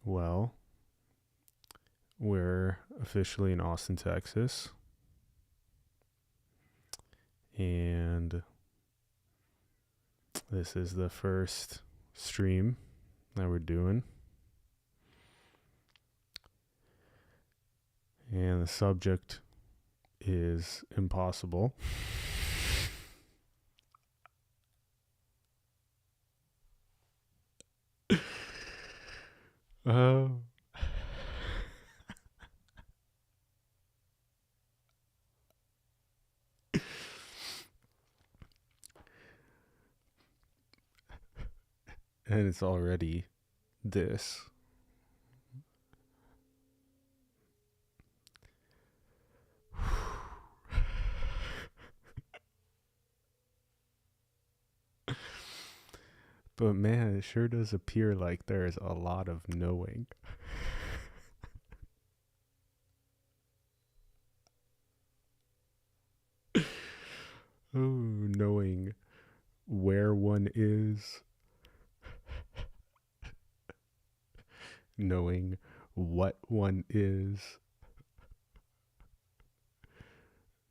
Well, we're officially in Austin, Texas, and this is the first stream that we're doing. And the subject is impossible. Oh. And it's already this. But man, it sure does appear like there's a lot of knowing. Oh, knowing where one is, knowing what one is,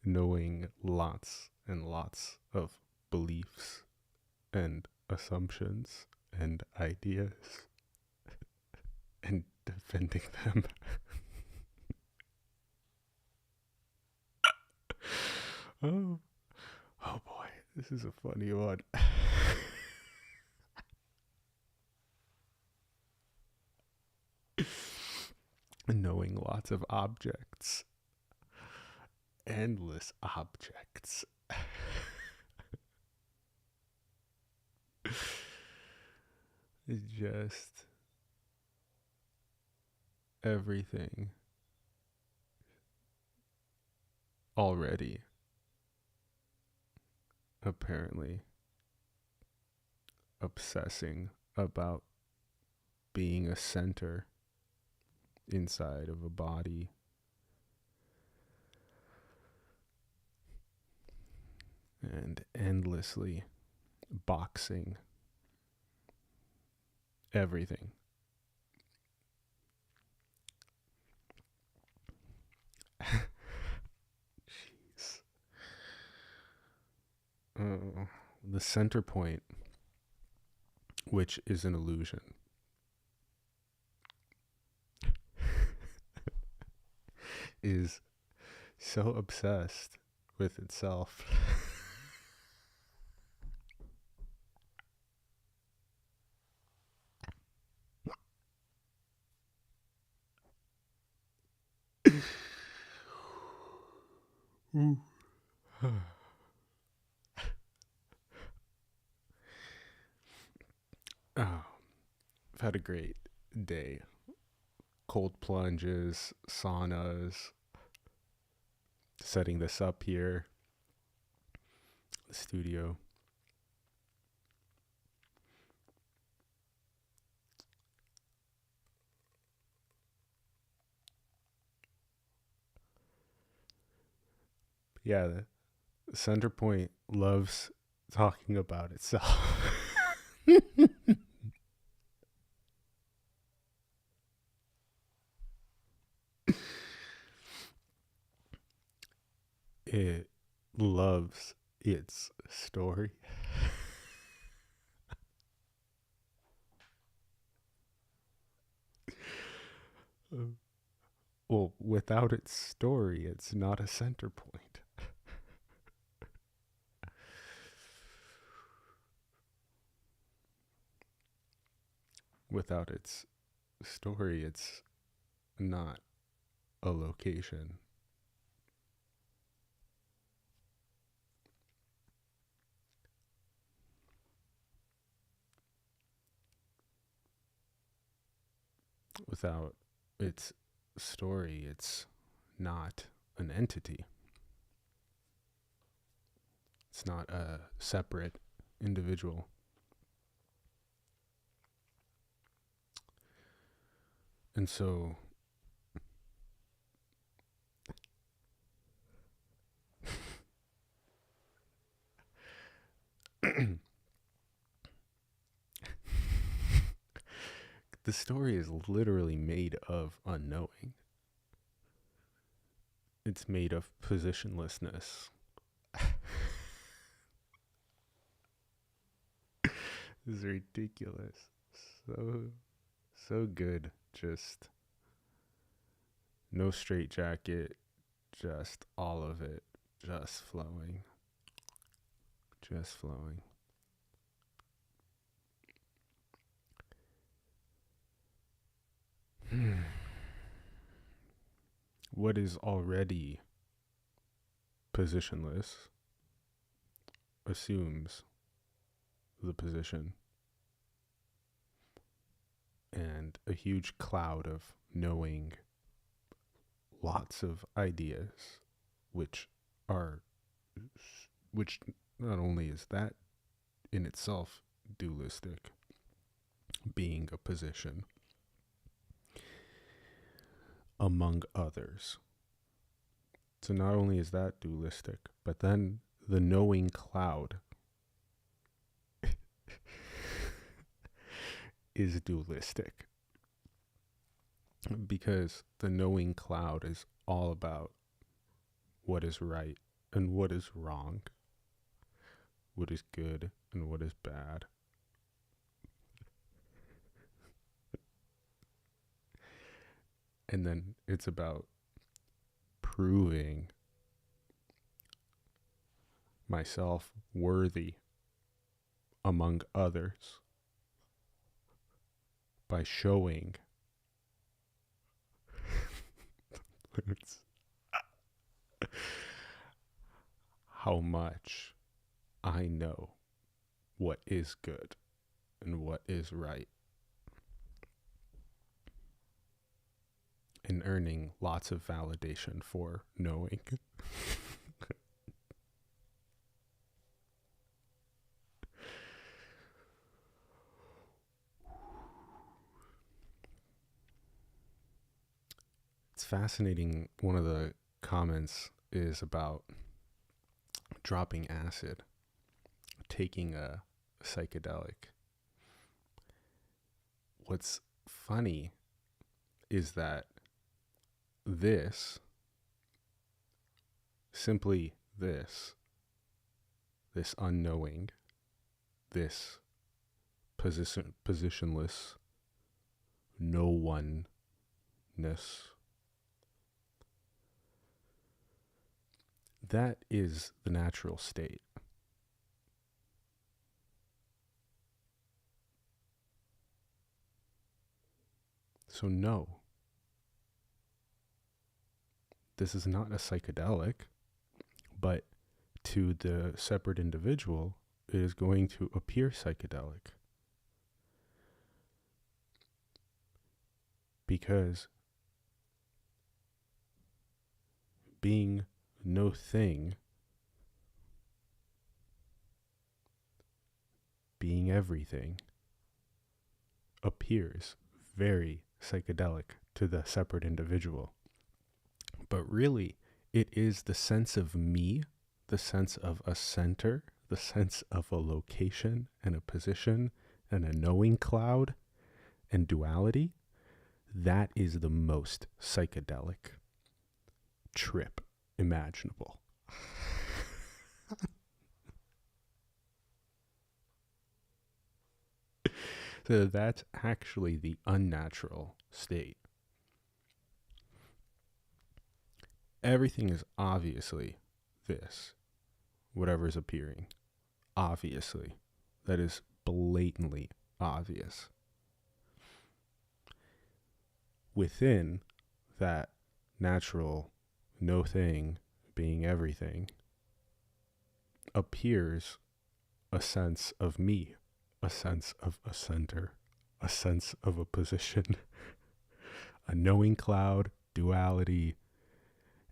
knowing lots and lots of beliefs and assumptions and ideas and defending them. Oh, oh boy, this is a funny one. Knowing lots of objects, endless objects. Just everything already, apparently, obsessing about being a center inside of a body. And endlessly boxing everything. Jeez. The center point, which is an illusion, is so obsessed with itself. Oh, I've had a great day. Cold plunges, saunas, setting this up here, the studio. Yeah, the center point loves talking about itself. It loves its story. Well, without its story, it's not a center point. Without its story, it's not a location. Without its story, it's not an entity. It's not a separate individual. And so The story is literally made of unknowing. It's made of positionlessness. This is ridiculous. So good. Just no straitjacket, just all of it, just flowing. Just flowing. What is already positionless assumes the position, and a huge cloud of knowing lots of ideas, which are, which not only is that in itself dualistic, being a position among others. So not only is that dualistic, but then the knowing cloud is dualistic, because the knowing cloud is all about what is right and what is wrong, what is good and what is bad. And then it's about proving myself worthy among others by showing how much I know what is good and what is right, and earning lots of validation for knowing. It's fascinating. One of the comments is about dropping acid, taking a psychedelic. What's funny is that simply this unknowing, this positionless no oneness, that is the natural state. So no, this is not a psychedelic, but to the separate individual, it is going to appear psychedelic. Because being no thing, being everything, appears very psychedelic to the separate individual. But really, it is the sense of me, the sense of a center, the sense of a location and a position and a knowing cloud and duality. That is the most psychedelic trip imaginable. So that's actually the unnatural state. Everything is obviously this, whatever is appearing. Obviously. That is blatantly obvious. Within that natural no thing being everything appears a sense of me, a sense of a center, a sense of a position, a knowing cloud, duality,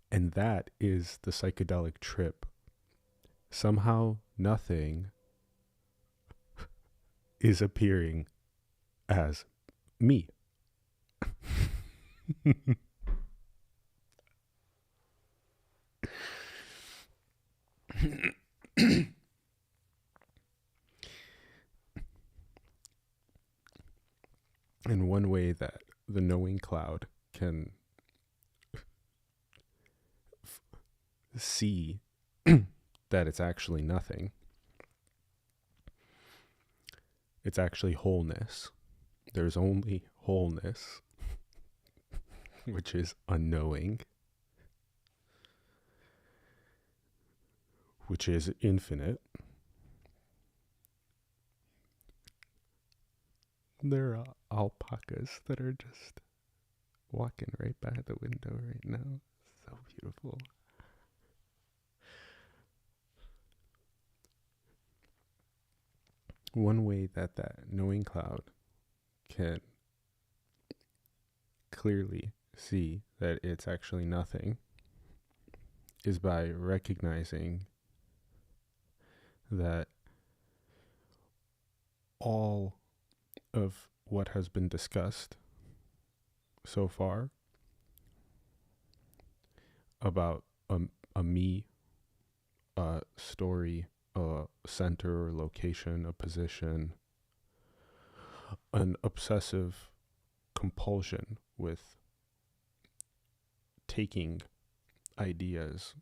and that is the psychedelic trip. Somehow nothing is appearing as me. And one way that the knowing cloud can see that it's actually nothing, it's actually wholeness. There's only wholeness, which is unknowing, which is infinite. There are alpacas that are just walking right by the window right now. So beautiful. One way that knowing cloud can clearly see that it's actually nothing is by recognizing that all of what has been discussed so far about a me, a story, a center or location, a position, an obsessive compulsion with taking ideas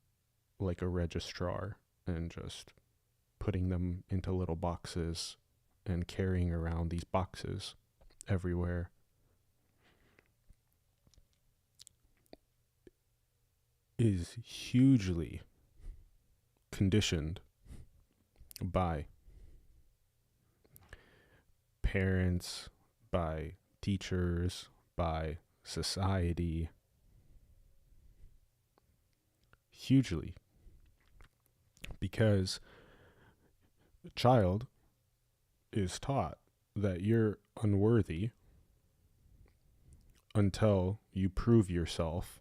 like a registrar and just putting them into little boxes and carrying around these boxes everywhere is hugely conditioned by parents, by teachers, by society. Hugely. Because a child is taught that you're unworthy until you prove yourself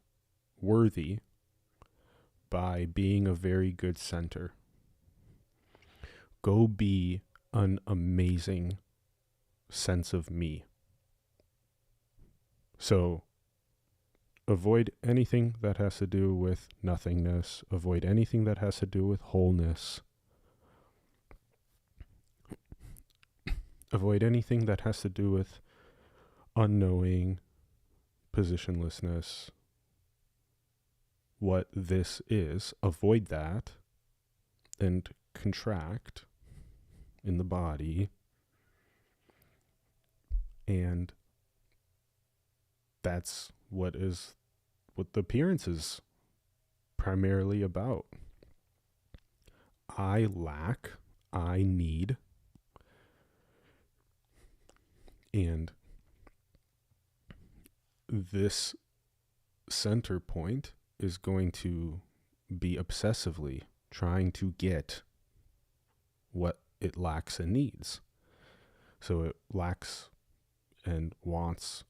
worthy by being a very good center. Go be an amazing sense of me. So avoid anything that has to do with nothingness. Avoid anything that has to do with wholeness. Avoid anything that has to do with unknowing, positionlessness, what this is. Avoid that and contract in the body. And that's what the appearance is primarily about. I lack, I need, and this center point is going to be obsessively trying to get what it lacks and needs. So it lacks and wants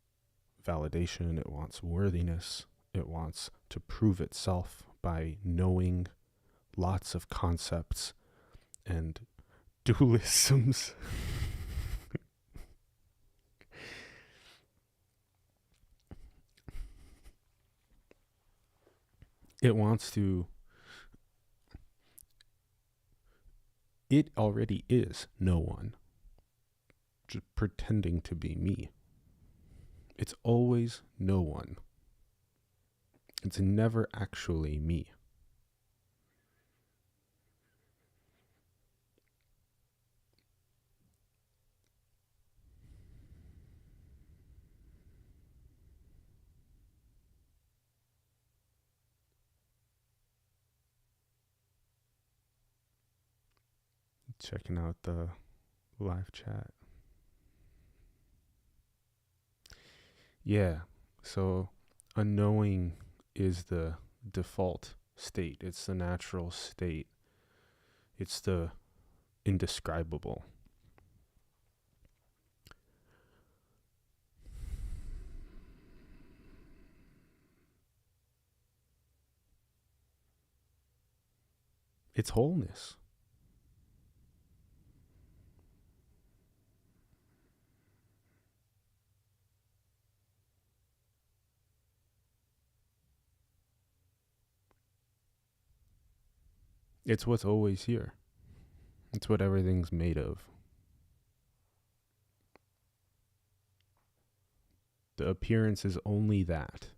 validation, it wants worthiness, it wants to prove itself by knowing lots of concepts and dualisms. It wants to, it already is no one, just pretending to be me. It's always no one. It's never actually me. Checking out the live chat. Yeah, so unknowing is the default state. It's the natural state. It's the indescribable. It's wholeness. It's what's always here. It's what everything's made of. The appearance is only that.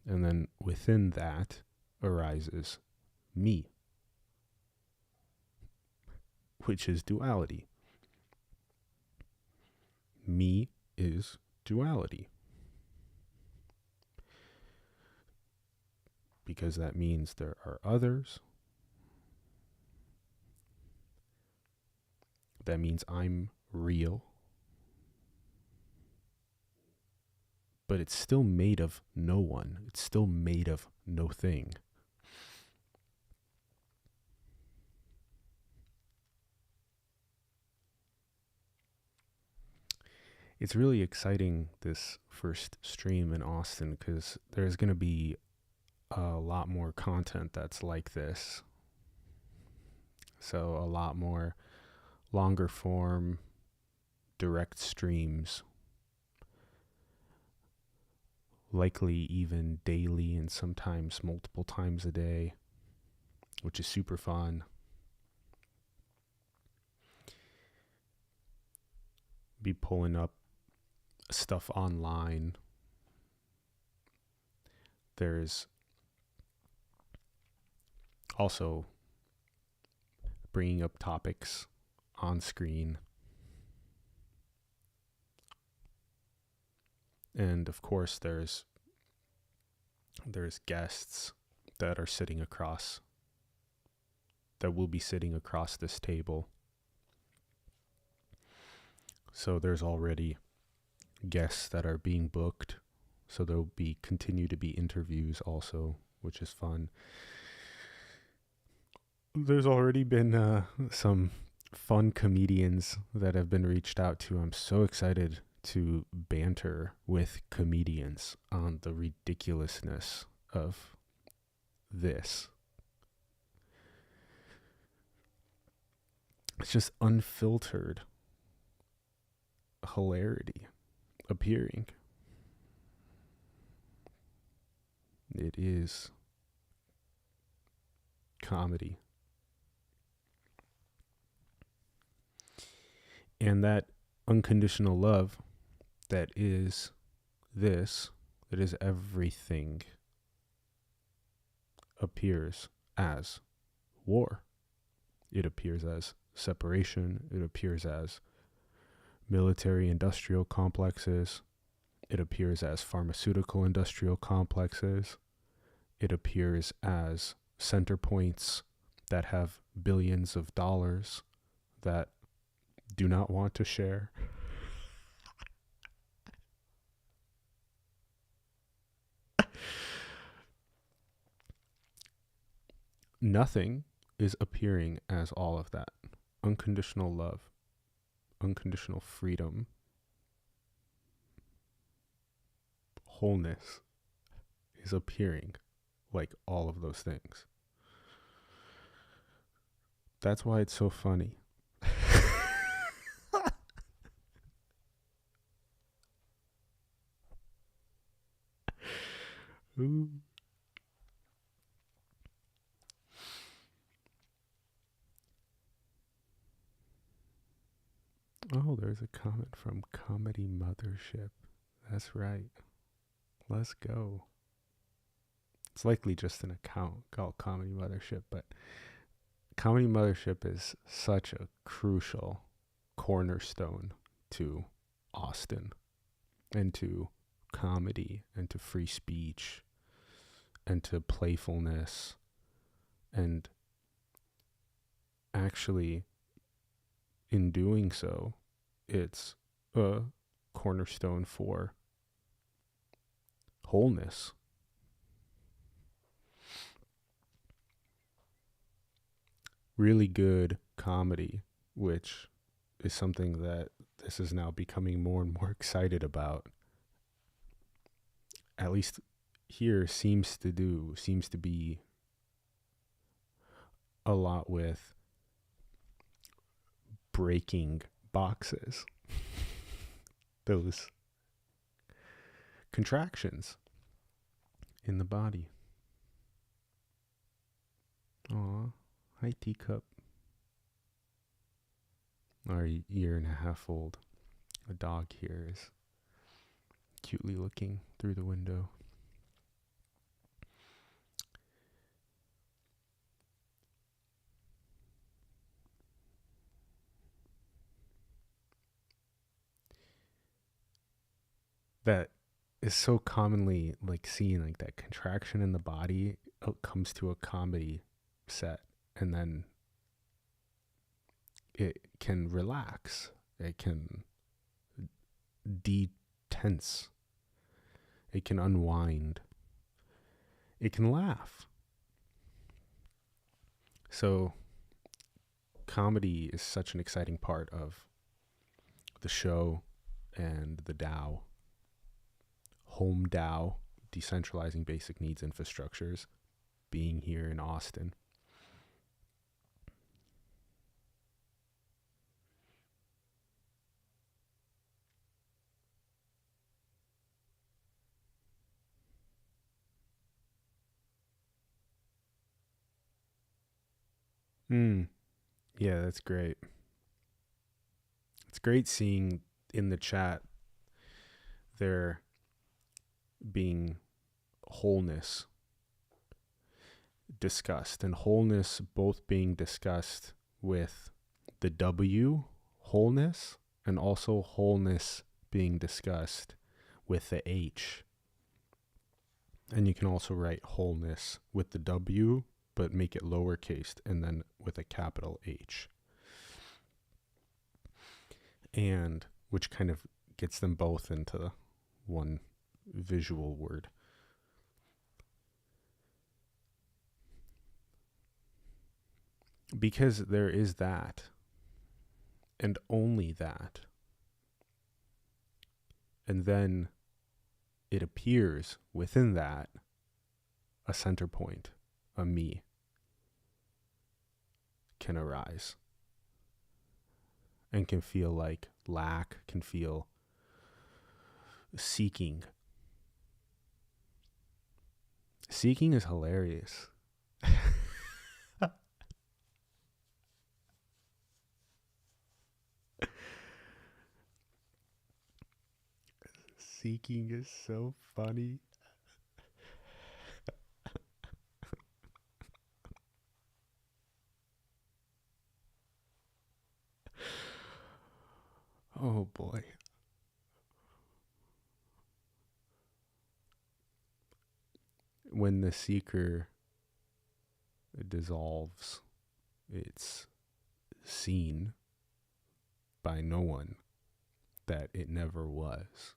And then within that arises me, which is duality. Me is duality. Because that means there are others. That means I'm real. But it's still made of no one. It's still made of no thing. It's really exciting, this first stream in Austin, because there's going to be a lot more content that's like this. So a lot more longer form, direct streams, likely even daily and sometimes multiple times a day, which is super fun. Be pulling up stuff online. There's also bringing up topics on screen. And of course, there's guests that are sitting across, that will be sitting across this table. So there's already guests that are being booked. So there'll be continue to be interviews also, which is fun. There's already been some fun comedians that have been reached out to. I'm so excited to banter with comedians on the ridiculousness of this. It's just unfiltered hilarity appearing. It is comedy. And that unconditional love that is this, that is everything, appears as war. It appears as separation. It appears as military industrial complexes. It appears as pharmaceutical industrial complexes. It appears as center points that have billions of dollars that do not want to share. Nothing is appearing as all of that. Unconditional love, unconditional freedom, wholeness is appearing like all of those things. That's why it's so funny. Ooh. Oh, there's a comment from Comedy Mothership. That's right. Let's go. It's likely just an account called Comedy Mothership, but Comedy Mothership is such a crucial cornerstone to Austin and to comedy and to free speech and to playfulness, and actually in doing so, it's a cornerstone for wholeness. Really good comedy, which is something that this is now becoming more and more excited about. At least here seems to be a lot with breaking boxes. Those contractions in the body. Aw, hi teacup. Our 1.5-year-old. The dog here is cutely looking through the window. That is so commonly like seen, like that contraction in the body comes to a comedy set, and then it can relax, it can de-tense, it can unwind, it can laugh. So comedy is such an exciting part of the show and the DAO, home DAO, decentralizing basic needs infrastructures, being here in Austin. Yeah, that's great. It's great seeing in the chat there being wholeness discussed, and wholeness both being discussed with the W, wholeness, and also wholeness being discussed with the H. And you can also write wholeness with the W, but make it lowercase and then with a capital H. And which kind of gets them both into one visual word. Because there is that, and only that. And then it appears within that a center point, a me, can arise. And can feel like lack, can feel seeking. Seeking is hilarious. Seeking is so funny. Oh boy. When the seeker dissolves, it's seen by no one that it never was.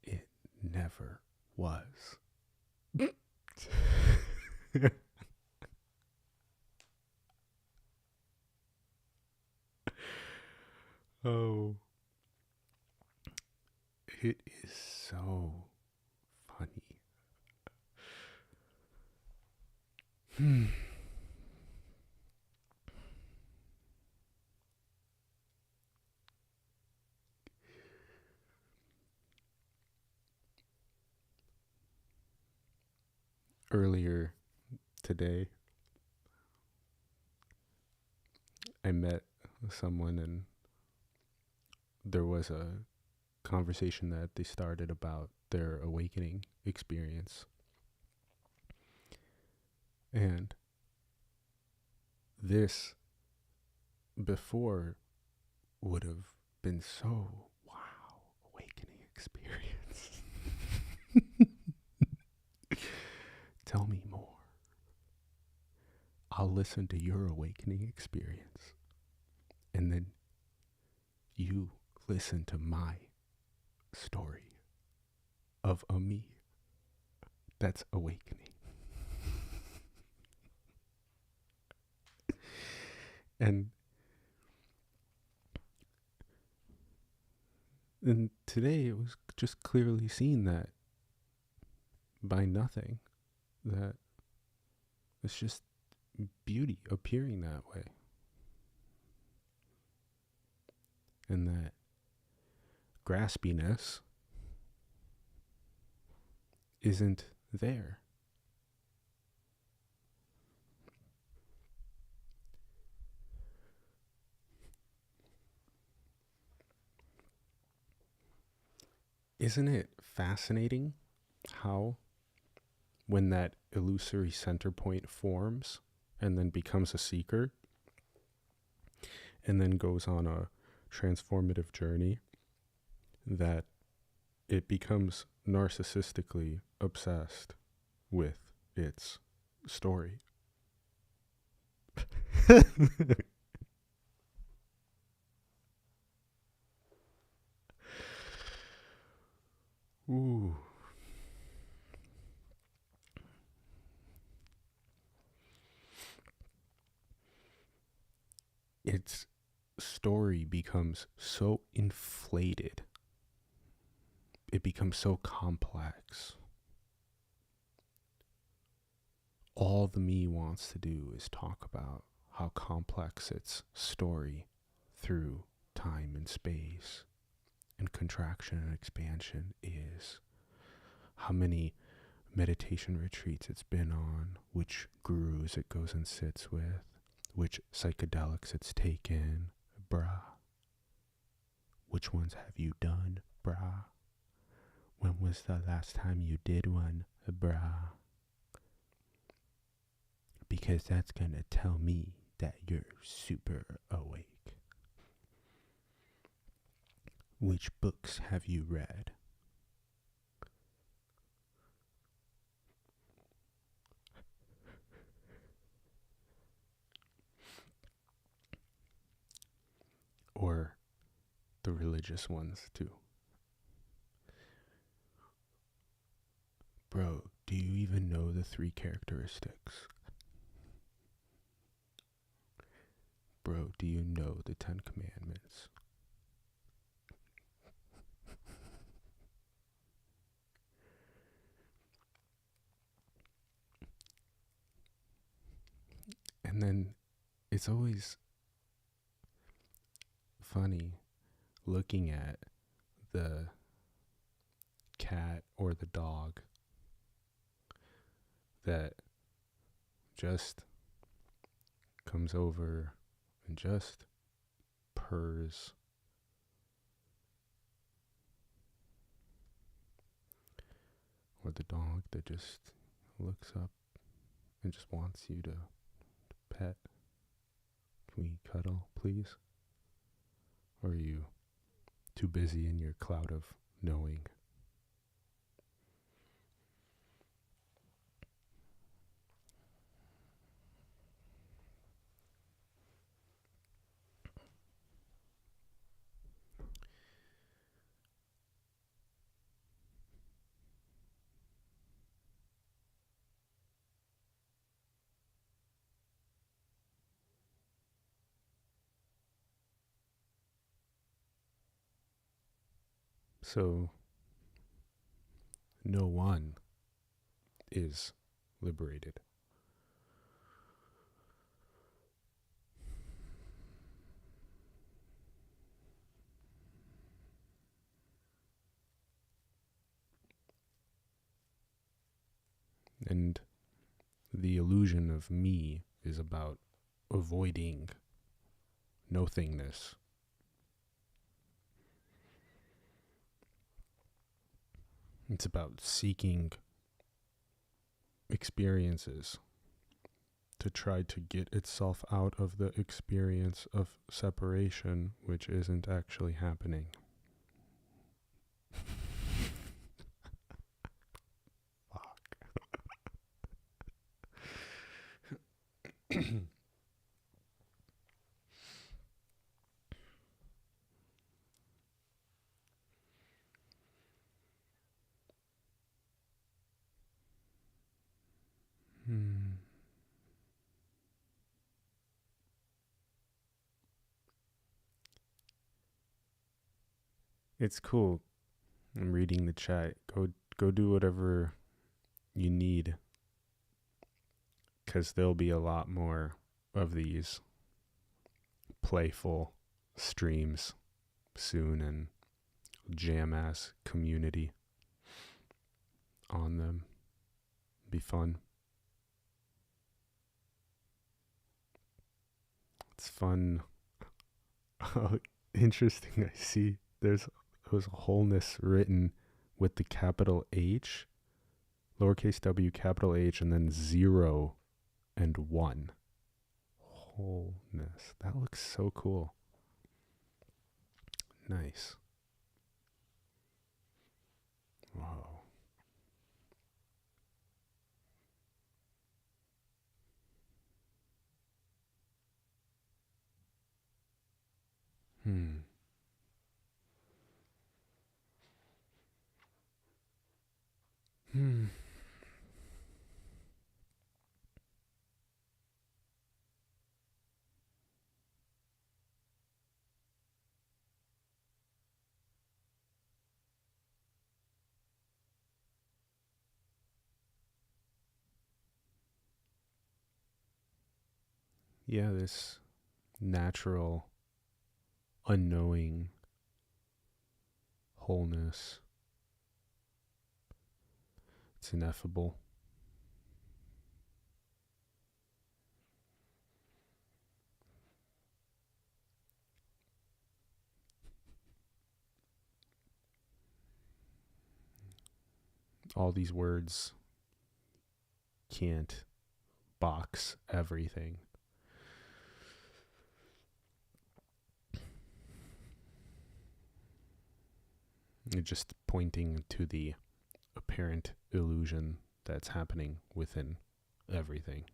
It never was. Oh, it is so funny. Earlier today, I met someone, and there was a conversation that they started about their awakening experience. And this before would have been so, wow, awakening experience. Tell me more. I'll listen to your awakening experience. And then you listen to my story of a me that's awakening. And today it was just clearly seen that by nothing, that it's just beauty appearing that way. And that graspiness isn't there. Isn't it fascinating how, when that illusory center point forms and then becomes a seeker and then goes on a transformative journey, that it becomes narcissistically obsessed with its story? Ooh. Its story becomes so inflated. It becomes so complex. All the me wants to do is talk about how complex its story through time and space and contraction and expansion is. How many meditation retreats it's been on, which gurus it goes and sits with, which psychedelics it's taken, brah. Which ones have you done, brah? When was the last time you did one, brah? Because that's gonna tell me that you're super awake. Which books have you read? Or the religious ones too. Bro, do you even know the 3 characteristics? Bro, do you know the 10 commandments? And then it's always funny looking at the cat or the dog that just comes over and just purrs. Or the dog that just looks up and just wants you to pet. Can we cuddle, please? Or are you too busy in your cloud of knowing? So, no one is liberated. And the illusion of me is about avoiding nothingness. It's about seeking experiences to try to get itself out of the experience of separation, which isn't actually happening. Fuck. It's cool. I'm reading the chat. Go do whatever you need, because there'll be a lot more of these playful streams soon, and jam ass community on them. Be fun. It's fun. Oh, interesting. I see there's wholeness written with the capital H, lowercase w, capital H, and then 0 and 1. Wholeness. That looks so cool. Nice. Wow. Hmm. Hmm. Yeah, this natural, unknowing wholeness. It's ineffable. All these words can't box everything. It's just pointing to the apparent illusion that's happening within everything.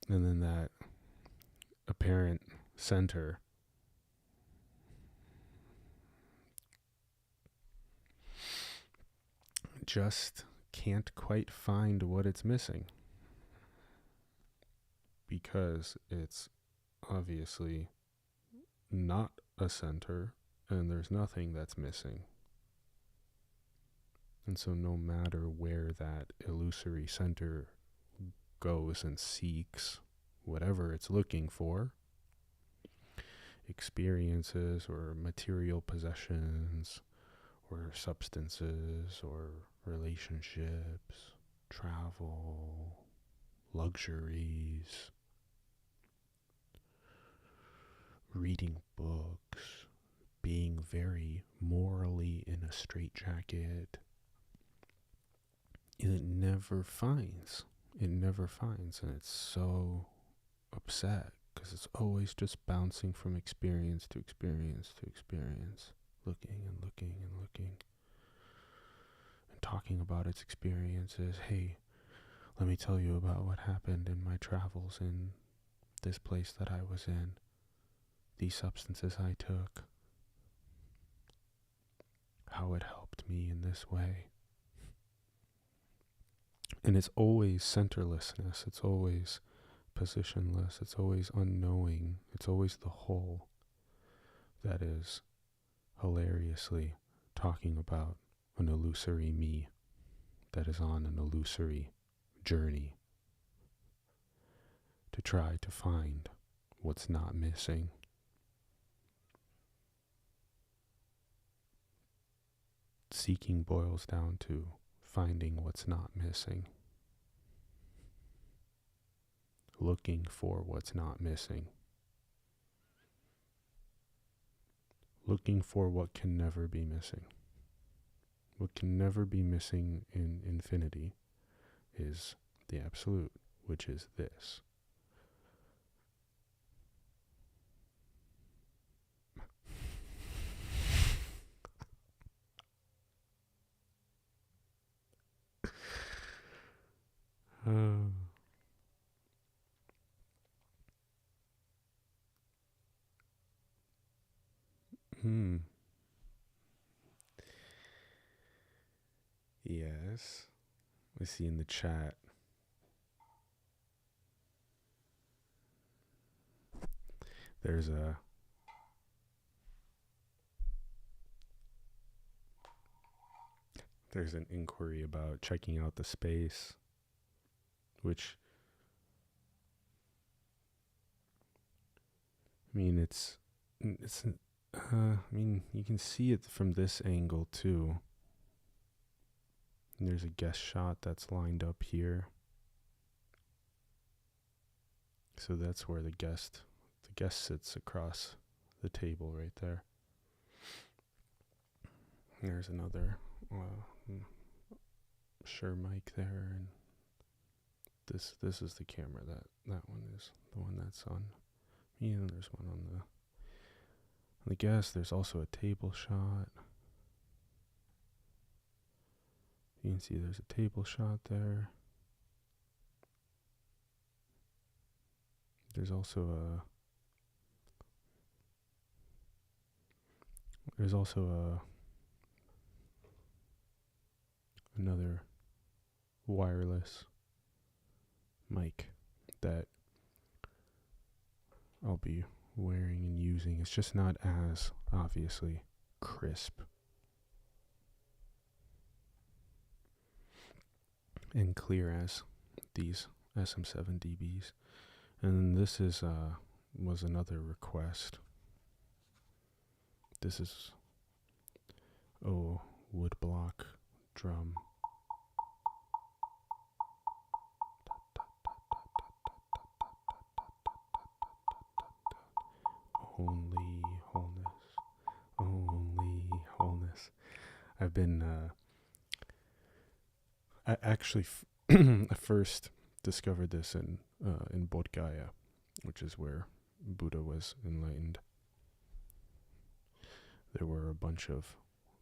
And then that apparent center just can't quite find what it's missing, because it's obviously not a center and there's nothing that's missing. And so no matter where that illusory center goes and seeks whatever it's looking for, experiences or material possessions or substances or relationships, travel, luxuries, reading books, being very morally in a straitjacket, it never finds. It never finds, and it's so upset because it's always just bouncing from experience to experience to experience, looking and looking and looking, and talking about its experiences. Hey, let me tell you about what happened in my travels in this place that I was in, these substances I took, how it helped me in this way. And it's always centerlessness, it's always positionless, it's always unknowing, it's always the whole that is hilariously talking about an illusory me that is on an illusory journey to try to find what's not missing. Seeking boils down to finding what's not missing, looking for what's not missing, looking for what can never be missing. What can never be missing in infinity is the absolute, which is this. Uh, hmm. Yes. I see in the chat. There's a there's an inquiry about checking out the space, which, I mean, I mean, you can see it from this angle too. And there's a guest shot that's lined up here. So that's where the guest sits across the table right there. And there's another Shure mic there, and this is the camera that one is the one that's on me, and there's one on the guest. There's also a table shot. You can see there's a table shot there. There's also another wireless mic that I'll be wearing and using. It's just not as obviously crisp and clear as these SM7 DBs. And this is was another request. This is woodblock drum. Only wholeness. I've been I actually I first discovered this in Bodh Gaya, which is where Buddha was enlightened. There were a bunch of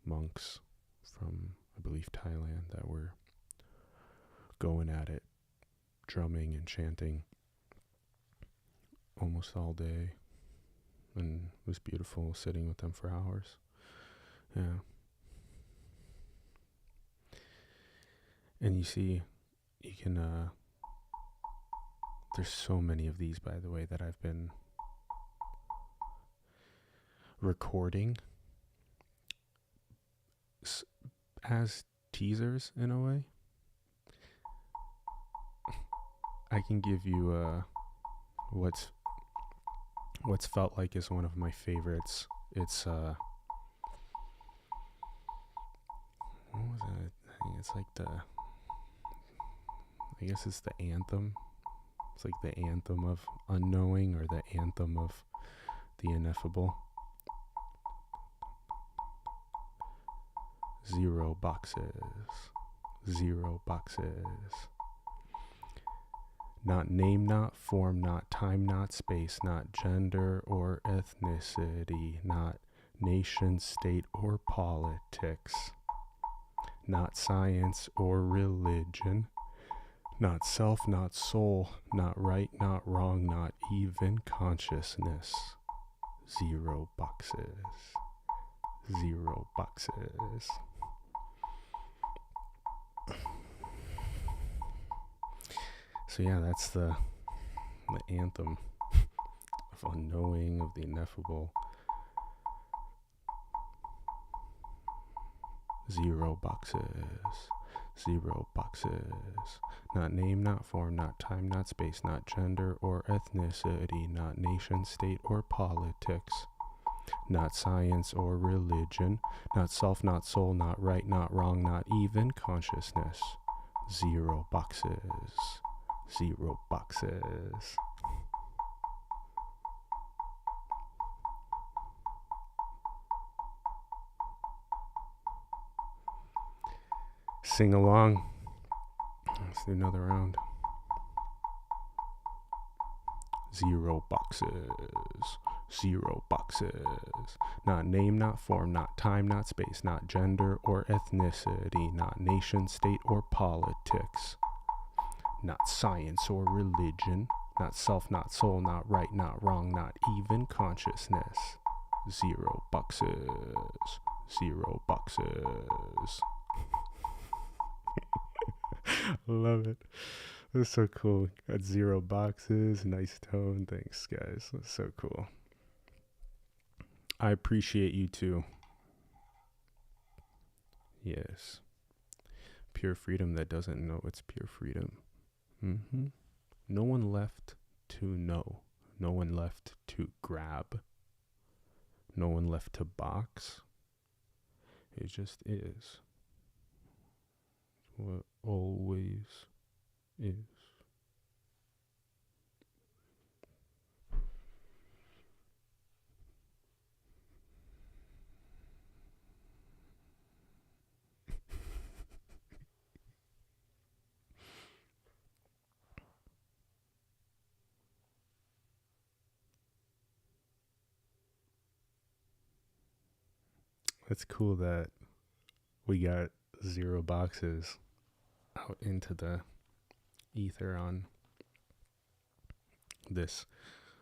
monks from, I believe, Thailand that were going at it, drumming and chanting almost all day, and it was beautiful sitting with them for hours. Yeah. And you see, you can, there's so many of these, by the way, that I've been recording as teasers in a way. I can give you what's felt like is one of my favorites. It's what was it? I think it's like I guess it's the anthem. It's like the anthem of Unknowing, or the anthem of the ineffable. 0 boxes. Not name, not form, not time, not space, not gender or ethnicity, not nation, state, or politics, not science or religion, not self, not soul, not right, not wrong, not even consciousness. 0 boxes. 0 boxes. So yeah, that's the anthem of Unknowing, of the ineffable. 0 boxes. 0 boxes. Not name, not form, not time, not space, not gender or ethnicity, not nation, state, or politics, not science or religion, not self, not soul, not right, not wrong, not even consciousness. 0 boxes. 0 boxes. Sing along. Let's do another round. 0 boxes. 0 boxes. Not name, not form, not time, not space, not gender or ethnicity, not nation, state, or politics, not science or religion, not self, not soul, not right, not wrong, not even consciousness. 0 boxes. 0 boxes. Love it. That's so cool. Got 0 boxes. Nice tone. Thanks, guys. That's so cool. I appreciate you too. Yes. Pure freedom that doesn't know it's pure freedom. No one left to know. No one left to grab. No one left to box. It just is. what always is. It's cool that we got 0 boxes out into the ether on this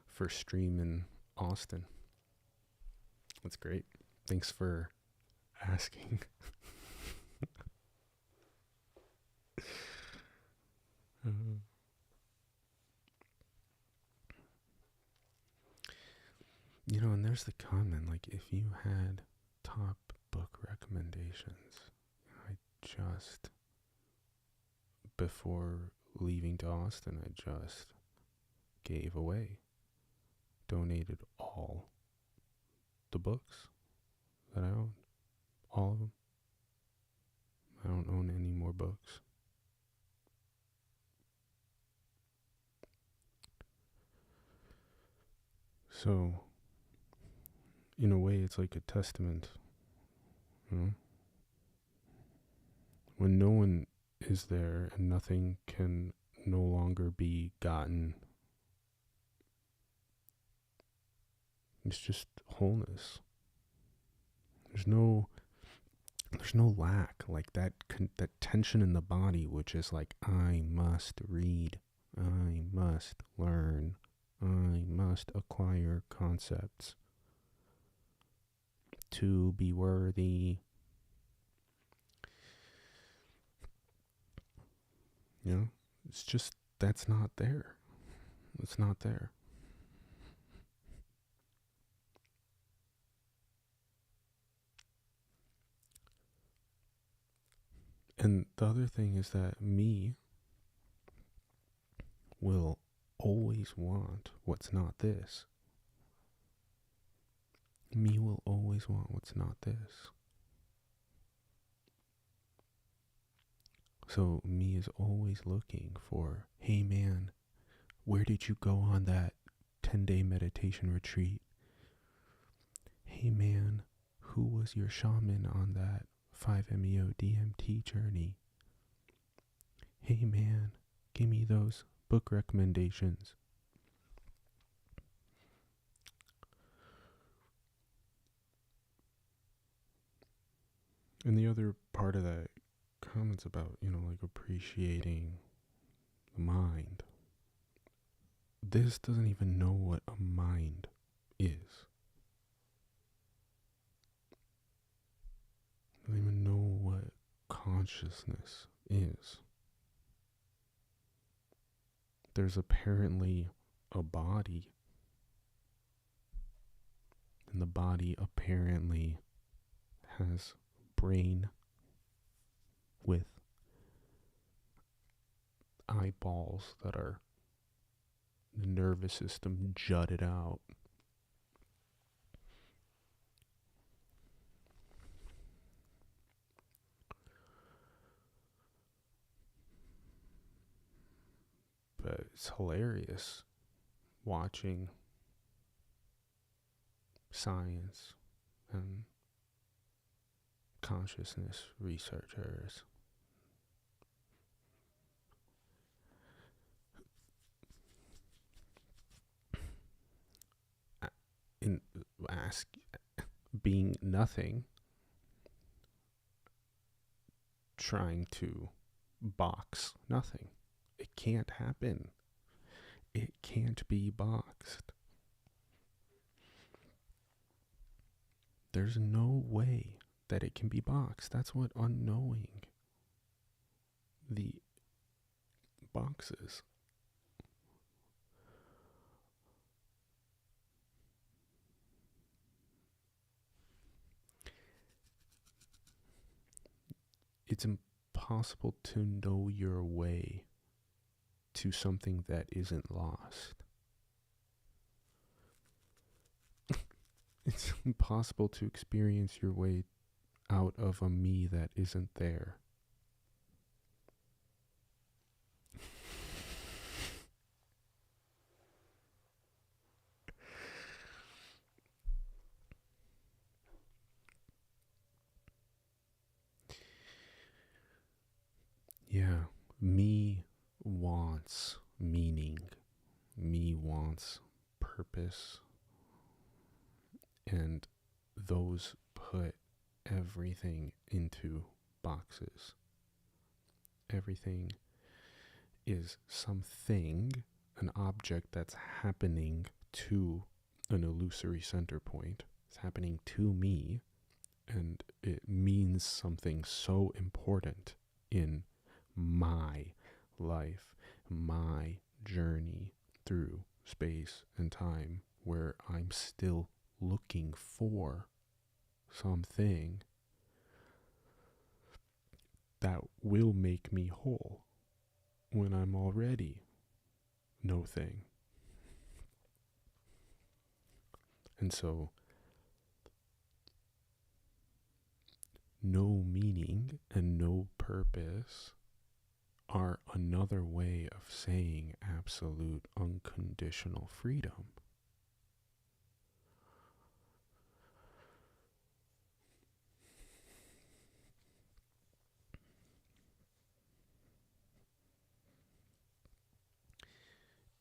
first stream in Austin. That's great. Thanks for asking. You know, and there's the comment, like, if you had top book recommendations, I just, before leaving to Austin, I just gave away, donated all the books that I own. All of them. I don't own any more books. So, in a way, it's like a testament, you know? When no one is there and nothing can no longer be gotten, it's just wholeness. There's no lack, like that that tension in the body, which is like, I must read, I must learn, I must acquire concepts to be worthy. You know, it's just, that's not there. It's not there. And the other thing is that me will always want what's not this. Me will always want what's not this. So me is always looking for, hey man, where did you go on that 10-day meditation retreat? Hey man, who was your shaman on that 5-MeO DMT journey? Hey man, give me those book recommendations. And the other part of that comment's about, you know, like appreciating the mind. This doesn't even know what a mind is. Doesn't even know what consciousness is. There's apparently a body, and the body apparently has brain with eyeballs that are the nervous system jutted out. But it's hilarious watching science and consciousness researchers in being nothing, trying to box nothing. It can't happen. It can't be boxed. There's no way that it can be boxed. That's what unknowing the boxes. It's impossible to know your way to something that isn't lost. It's impossible to experience your way out of a me that isn't there. wants meaning. Me wants purpose. And those put everything into boxes. Everything is something, an object that's happening to an illusory center point. It's happening to me, and it means something so important in my life, my journey through space and time, where I'm still looking for something that will make me whole when I'm already no thing. And so, no meaning and no purpose are another way of saying absolute unconditional freedom.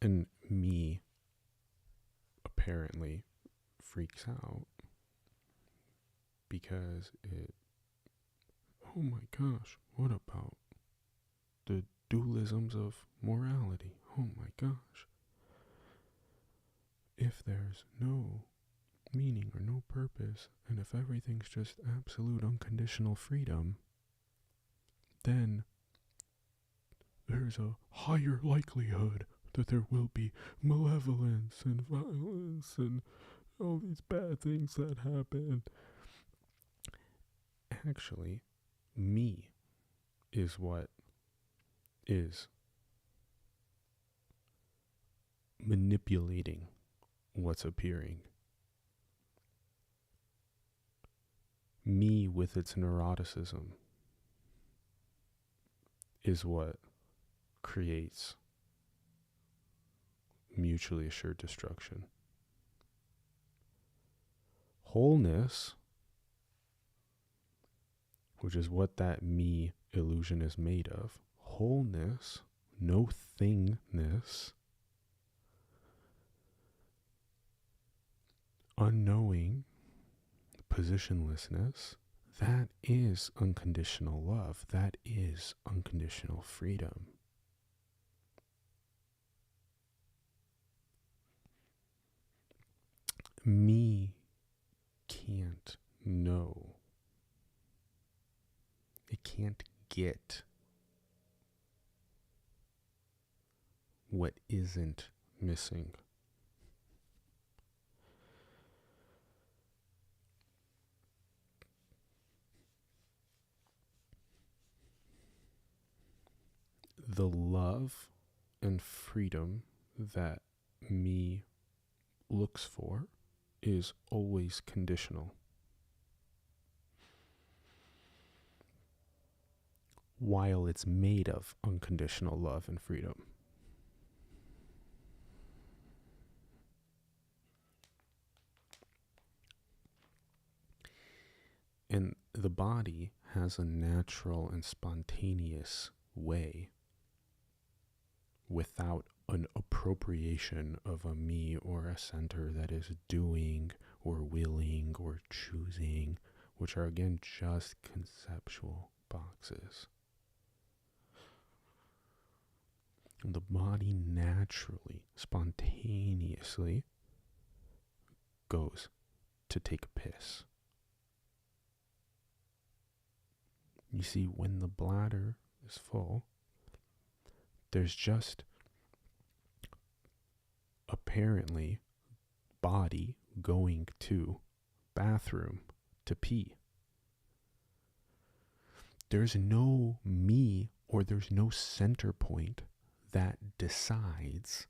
And me apparently freaks out because oh my gosh, what about the dualisms of morality? Oh my gosh. If there's no meaning or no purpose, and if everything's just absolute unconditional freedom, then there's a higher likelihood that there will be malevolence and violence and all these bad things that happen. Actually, me is what is manipulating what's appearing. Me with its neuroticism is what creates mutually assured destruction. Wholeness, which is what that me illusion is made of, wholeness, no thingness, unknowing, positionlessness, that is unconditional love. That is unconditional freedom. Me can't know. It can't get what isn't missing. The love and freedom that me looks for is always conditional. While it's made of unconditional love and freedom. And the body has a natural and spontaneous way without an appropriation of a me or a center that is doing or willing or choosing, which are again just conceptual boxes. The body naturally, spontaneously goes to take a piss. You see, when the bladder is full, there's just apparently body going to bathroom to pee. There's no me or there's no center point that decides,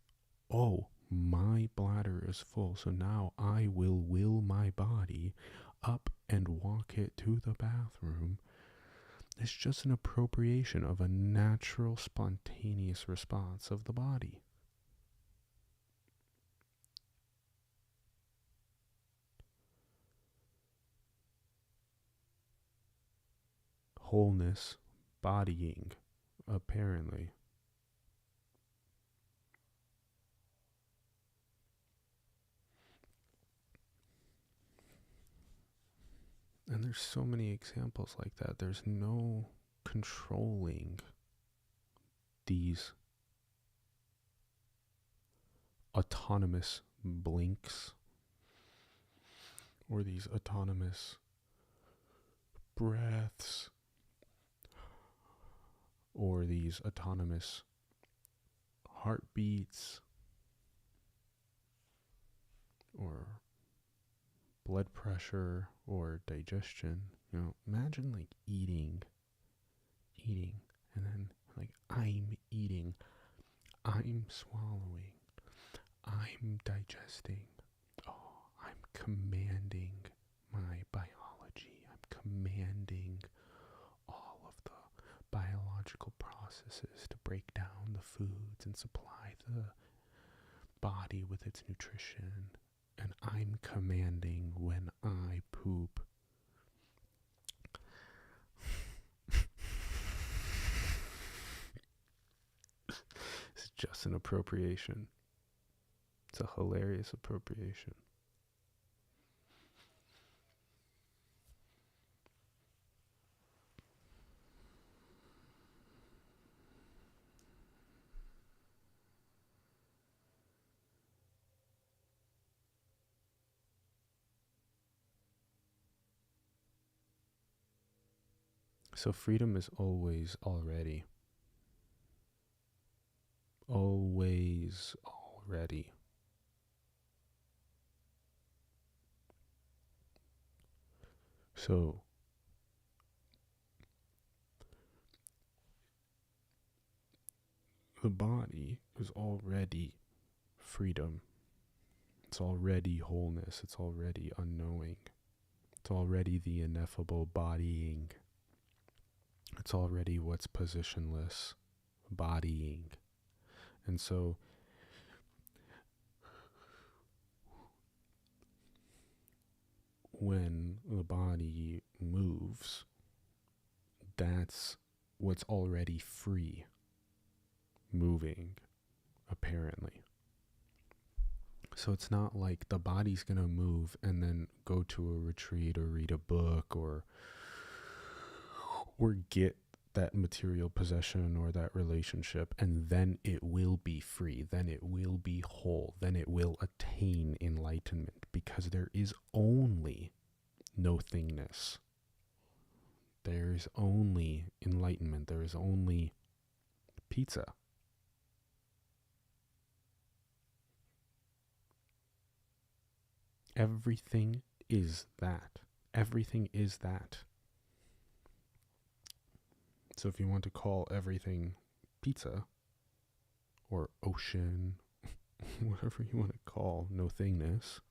oh, my bladder is full, so now I will my body up and walk it to the bathroom. It's just an appropriation of a natural, spontaneous response of the body. Wholeness, bodying, apparently. there's so many examples like that. There's no controlling these autonomous blinks or these autonomous breaths or these autonomous heartbeats or blood pressure or digestion. Imagine like eating, and then like I'm eating, I'm swallowing, I'm digesting. Oh, I'm commanding my biology. I'm commanding all of the biological processes to break down the foods and supply the body with its nutrition. And I'm commanding when I poop. It's just an appropriation. It's a hilarious appropriation. So freedom is always already. Always already. So the body is already freedom. It's already wholeness. It's already unknowing. It's already the ineffable bodying. It's already what's positionless bodying. And so when the body moves, that's what's already free moving, apparently. So it's not like the body's going to move and then go to a retreat or read a book or get that material possession or that relationship, and then it will be free, then it will be whole, then it will attain enlightenment, because there is only no thingness. There is only enlightenment. There is only pizza. Everything is that. Everything is that. So if you want to call everything pizza or ocean, whatever you want to call no thingness,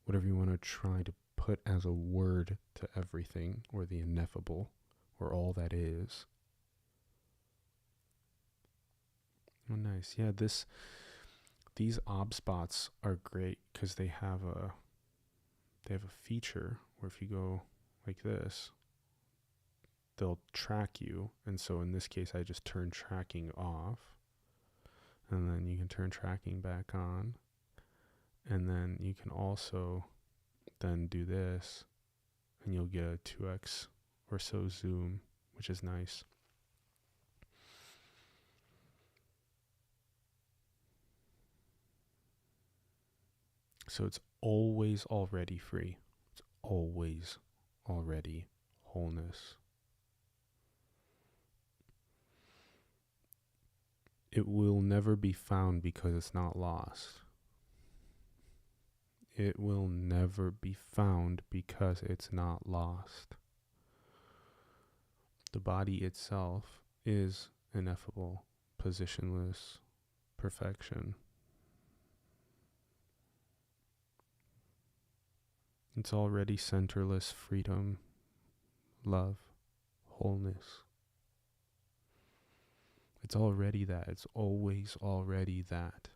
whatever you want to try to put as a word to everything, or the ineffable, or all that is. Oh, nice. Yeah, these ob spots are great because they have a feature where if you go like this, they'll track you. And so in this case, I just turn tracking off, and then you can turn tracking back on, and then you can also then do this, and you'll get a 2x or so zoom, which is nice. So it's always already free. It's always already wholeness. It will never be found because it's not lost. It will never be found because it's not lost. The body itself is ineffable, positionless perfection. It's already centerless freedom, love, wholeness. It's already that. It's always already that.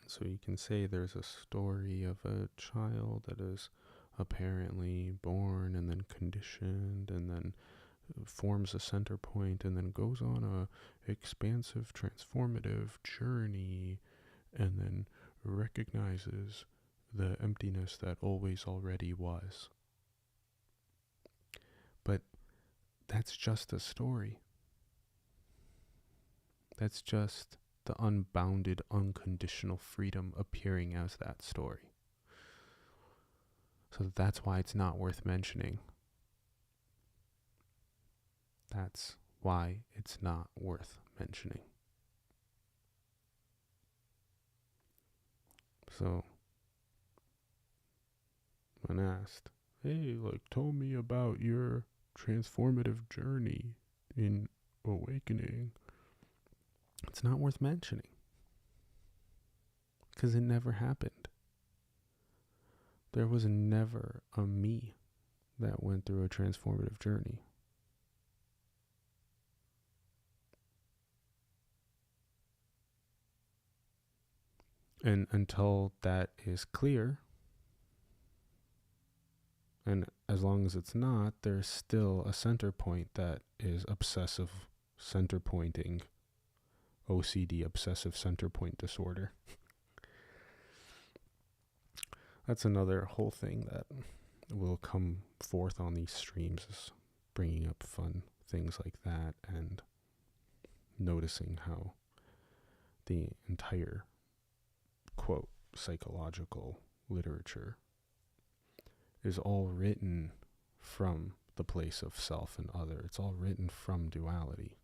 And so you can say there's a story of a child that is apparently born and then conditioned and then forms a center point and then goes on a expansive, transformative journey and then recognizes the emptiness that always already was. But that's just a story. That's just the unbounded, unconditional freedom appearing as that story. So that's why it's not worth mentioning. That's why it's not worth mentioning. So, when asked, hey, tell me about your transformative journey in awakening, it's not worth mentioning. Because it never happened. There was never a me that went through a transformative journey. And until that is clear, and as long as it's not, there's still a center point that is obsessive center pointing, OCD, obsessive center point disorder. That's another whole thing that will come forth on these streams, is bringing up fun things like that and noticing how the entire, quote, psychological literature is all written from the place of self and other. It's all written from duality.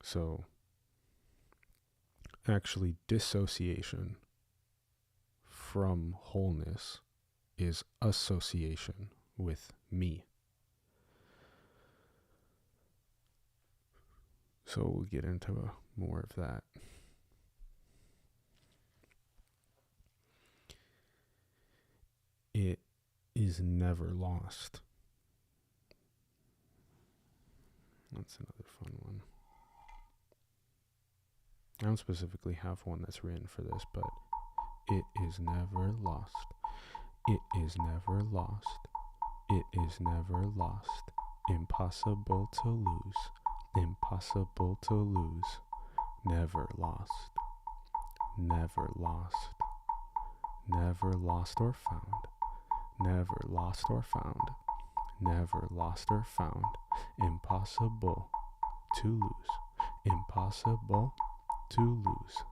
So, actually, dissociation from wholeness is association with me. So we'll get into more of that. It is never lost. That's another fun one. I don't specifically have one that's written for this, but it is never lost. It is never lost. It is never lost. Impossible to lose. Impossible to lose. Never lost. Never lost. Never lost or found. Never lost or found. Never lost or found. Impossible to lose. Impossible to lose.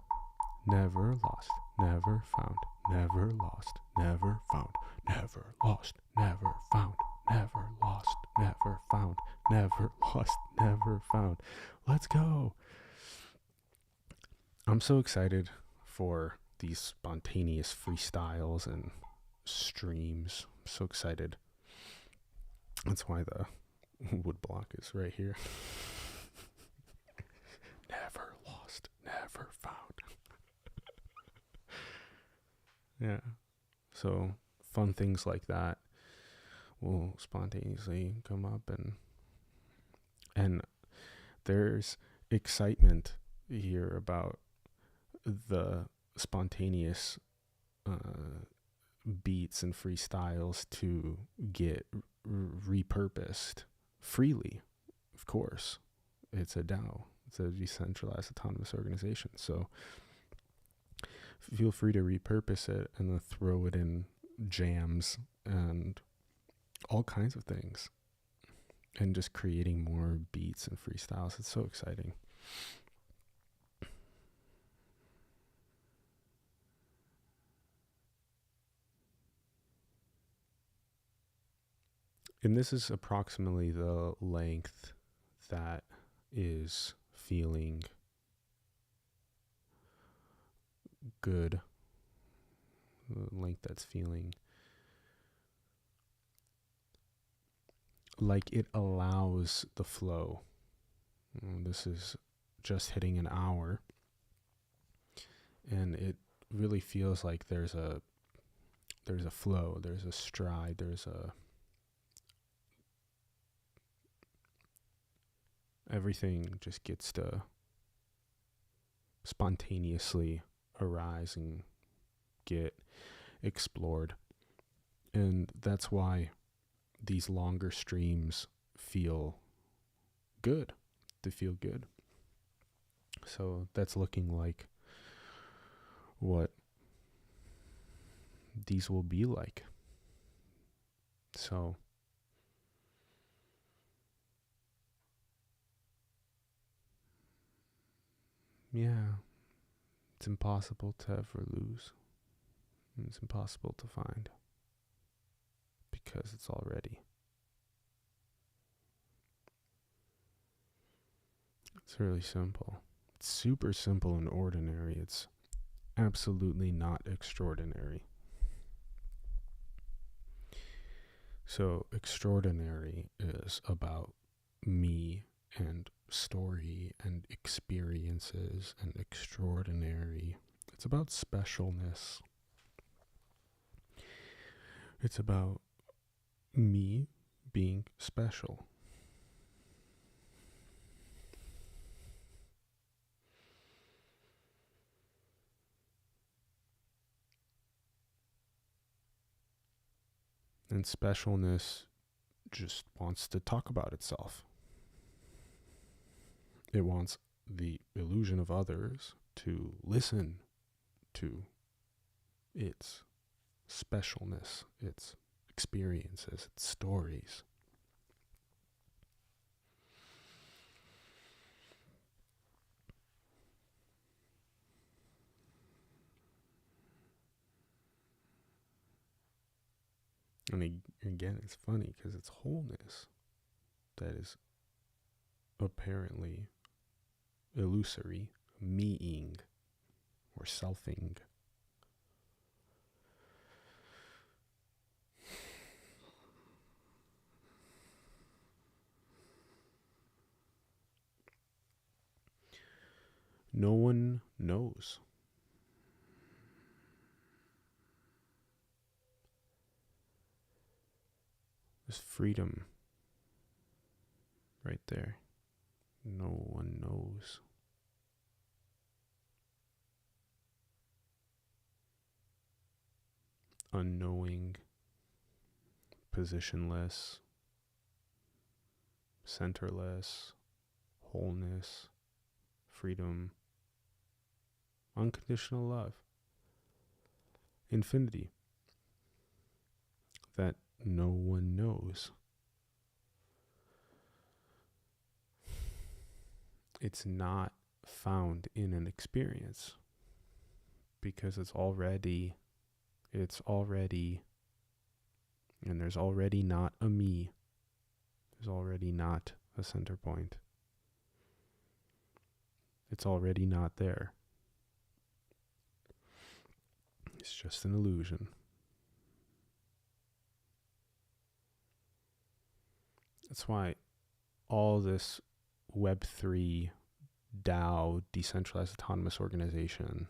Never lost. Never found. Never lost. Never found. Never lost. Never found. Never lost. Never found. Never lost. Never found. Let's go. I'm so excited for these spontaneous freestyles and streams. I'm so excited. That's why the wood block is right here. Never lost, never found. Yeah. So fun things like that will spontaneously come up, and there's excitement here about the spontaneous beats and freestyles to get repurposed freely. Of course, it's a DAO. It's a decentralized autonomous organization. So feel free to repurpose it and then throw it in jams and all kinds of things, and just creating more beats and freestyles. It's so exciting. And this is approximately the length that is feeling good, the length that's feeling like it allows the flow. This is just hitting an hour, and it really feels like there's a flow, there's a stride, everything just gets to spontaneously arise and get explored. And that's why these longer streams feel good. They feel good. So that's looking like what these will be like. So yeah, it's impossible to ever lose. It's impossible to find because it's already. It's really simple. It's super simple and ordinary. It's absolutely not extraordinary. So, extraordinary is about me and story and experiences, and extraordinary. It's about specialness. It's about me being special. And specialness just wants to talk about itself. It wants the illusion of others to listen to its specialness, its experiences, its stories. And again, it's funny because it's wholeness that is apparently illusory, meing or selfing. No one knows. There's freedom right there. No one knows. Unknowing, positionless, centerless, wholeness, freedom, unconditional love, infinity that no one knows. It's not found in an experience because it's already, and there's already not a me. There's already not a center point. It's already not there. It's just an illusion. That's why all this Web3, DAO, decentralized autonomous organization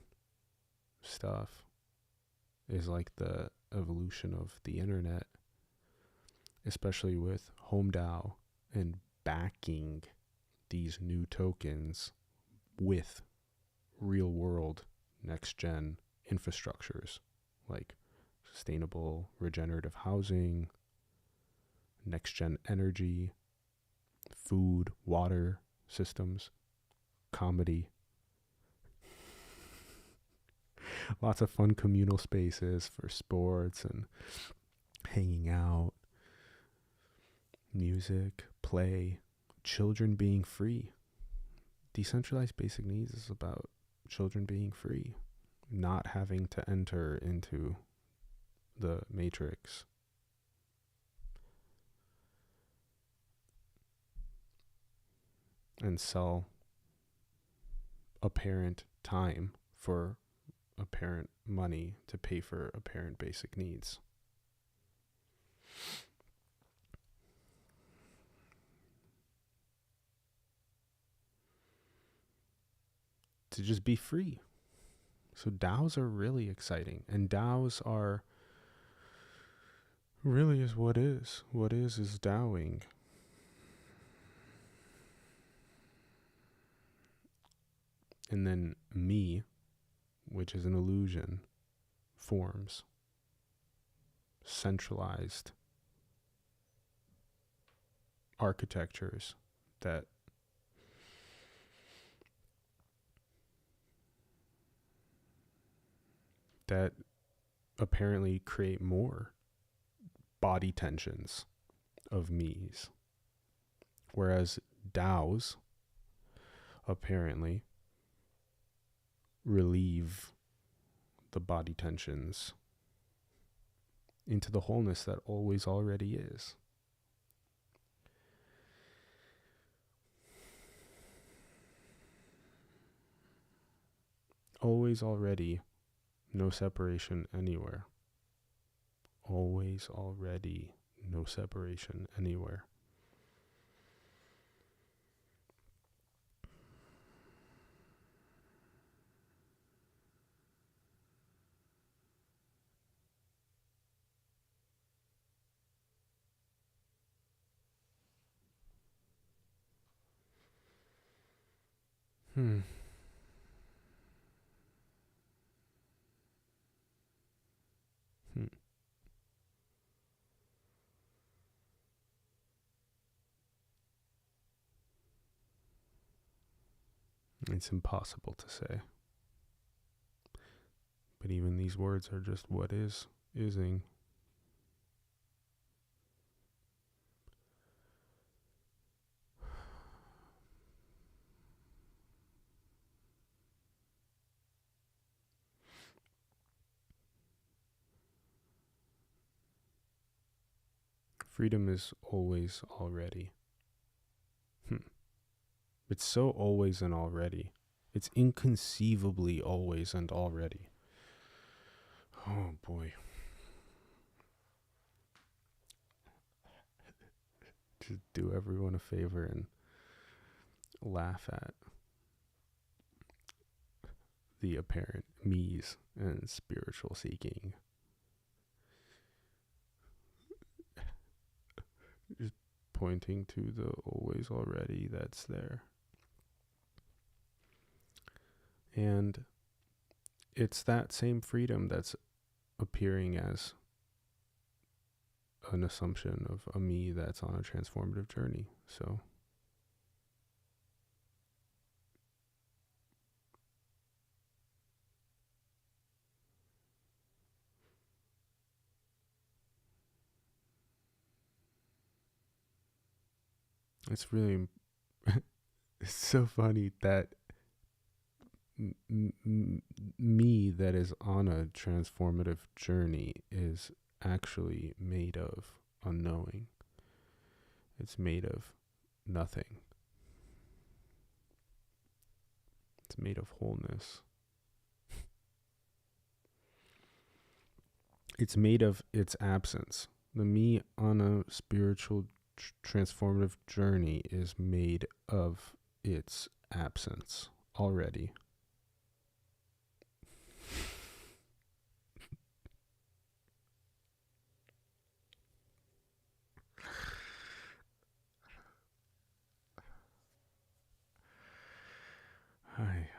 stuff is like the evolution of the internet, especially with Home DAO and backing these new tokens with real world next gen infrastructures like sustainable regenerative housing, next gen energy, food, water systems, comedy, lots of fun communal spaces for sports and hanging out, music, play, children being free. Decentralized basic needs is about children being free, not having to enter into the matrix. And sell apparent time for apparent money to pay for apparent basic needs. To just be free. So DAOs are really exciting. And DAOs are really is what is. What is DAOing. And then me, which is an illusion, forms centralized architectures that that apparently create more body tensions of me's, whereas Tao's apparently relieve the body tensions into the wholeness that always already is. Always already, no separation anywhere. Always already, no separation anywhere. Hmm. Hmm. It's impossible to say. But even these words are just what ising. Freedom is always already. It's so always and already. It's inconceivably always and already. Oh boy. Just do everyone a favor and laugh at the apparent me's and spiritual seeking. Just pointing to the always already that's there. And it's that same freedom that's appearing as an assumption of a me that's on a transformative journey. So it's really it's so funny that me that is on a transformative journey is actually made of unknowing. It's made of nothing. It's made of wholeness. It's made of its absence. The me on a spiritual transformative journey is made of its absence already. Hi.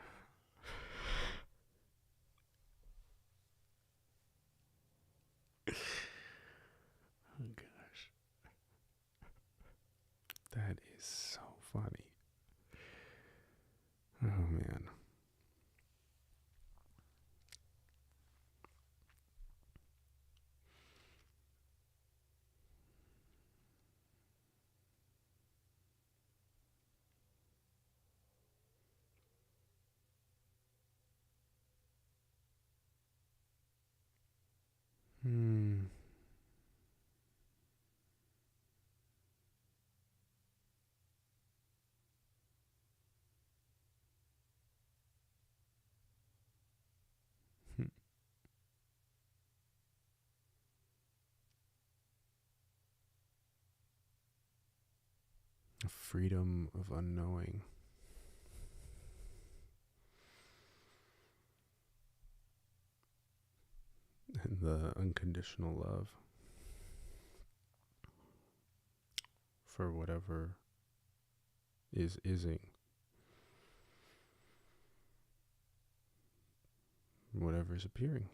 Oh gosh. That is so funny. Oh man. Hmm. Freedom of unknowing. And the unconditional love for whatever is ising. Whatever is appearing.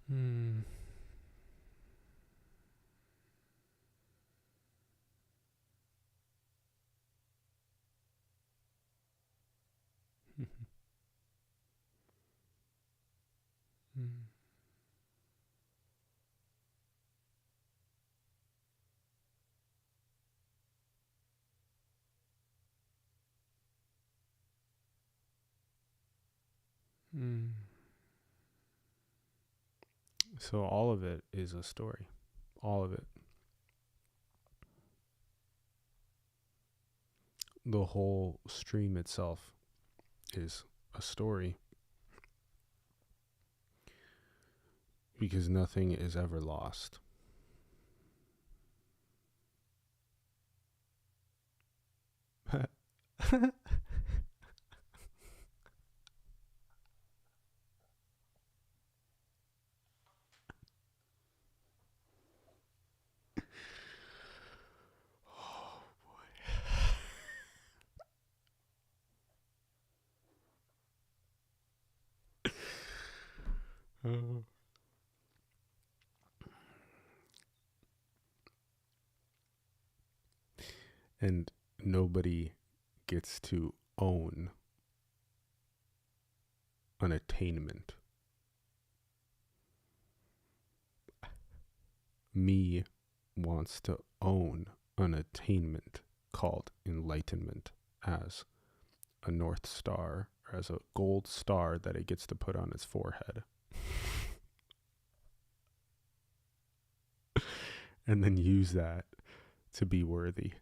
Hmm. So all of it is a story. All of it. The whole stream itself is a story because nothing is ever lost. Oh. And nobody gets to own an attainment. Me wants to own an attainment called enlightenment as a North Star, or as a gold star that it gets to put on its forehead. And then use that to be worthy.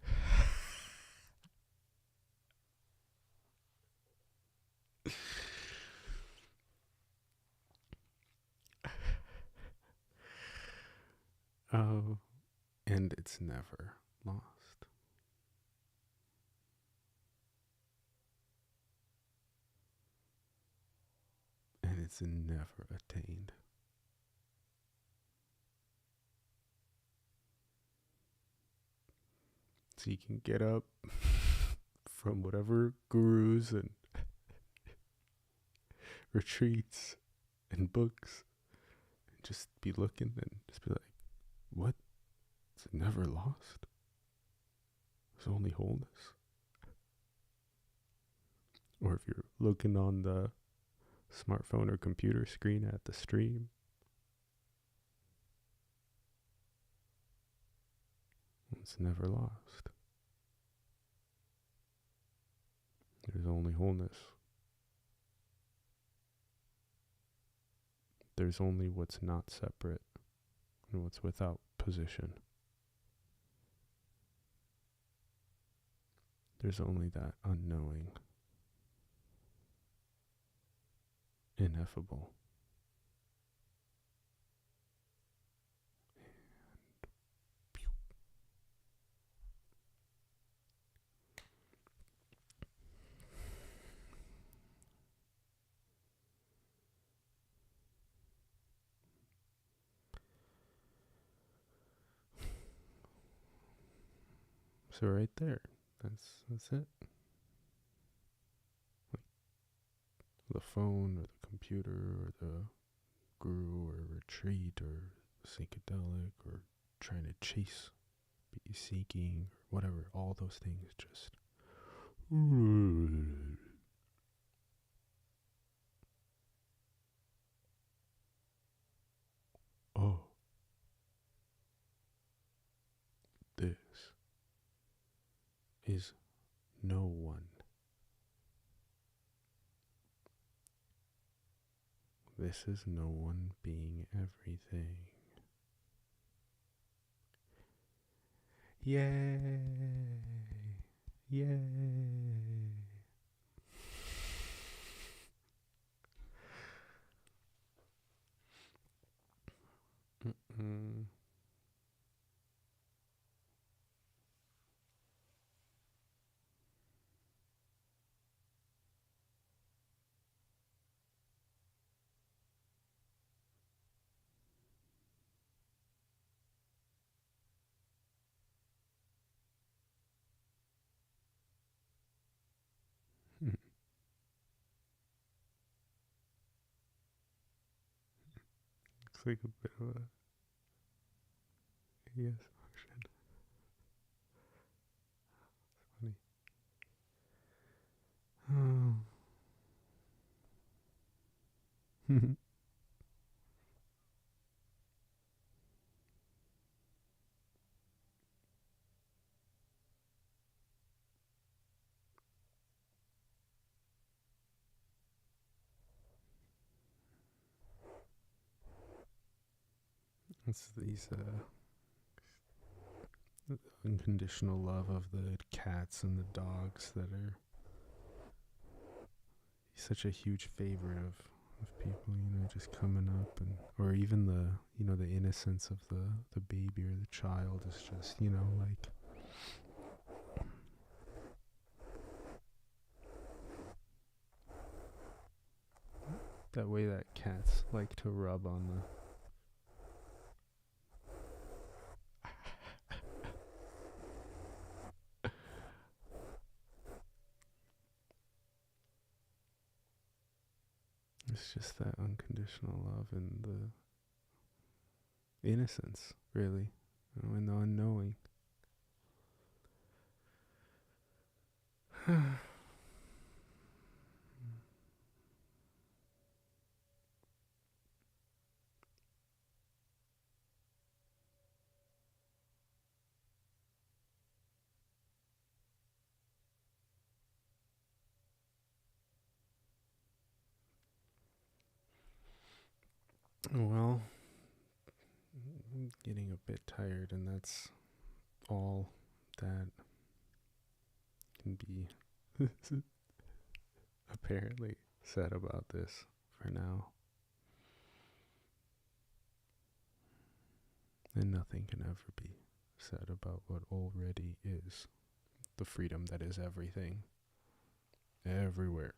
Oh, and it's never lost. And it's never attained. So you can get up from whatever gurus and retreats and books and just be looking and just be like, what? It's never lost? There's only wholeness. Or if you're looking on the smartphone or computer screen at the stream, it's never lost. There's only wholeness. There's only what's not separate and what's without position. There's only that unknowing, ineffable. So right there, that's it. Like the phone or the computer or the guru or retreat or psychedelic or trying to chase, be seeking or whatever, all those things just oh, this is no one. This is no one being everything. Yay! Yay! Mm-mm. Looks like a bit of a yes function. Funny. Oh. It's these unconditional love of the cats and the dogs that are such a huge favorite of people, just coming up, and or even the innocence of the baby or the child is just, like that way that cats like to rub on the it's just that unconditional love and the innocence, really, and the unknowing. Well, I'm getting a bit tired, and that's all that can be apparently said about this for now. And nothing can ever be said about what already is the freedom that is everything, everywhere,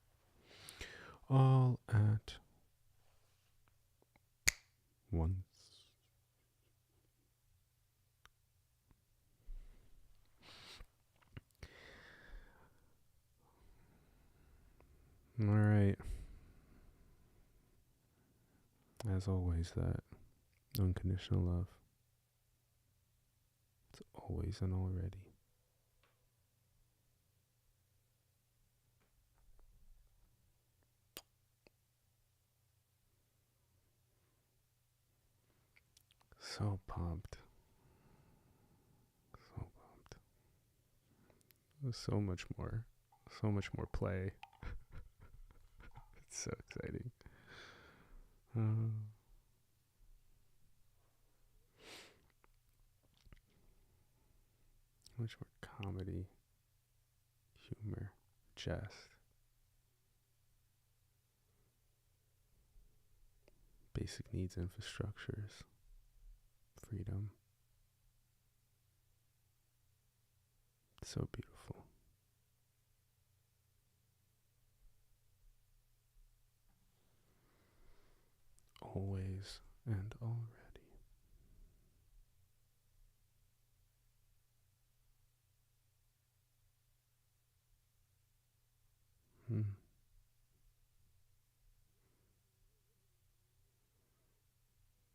all at once. All right. As always, that unconditional love. It's always and already. So pumped. So pumped. There's so much more. So much more play. It's so exciting. Much more comedy, humor, jest, basic needs infrastructures, freedom. So beautiful. Always and already. Hmm.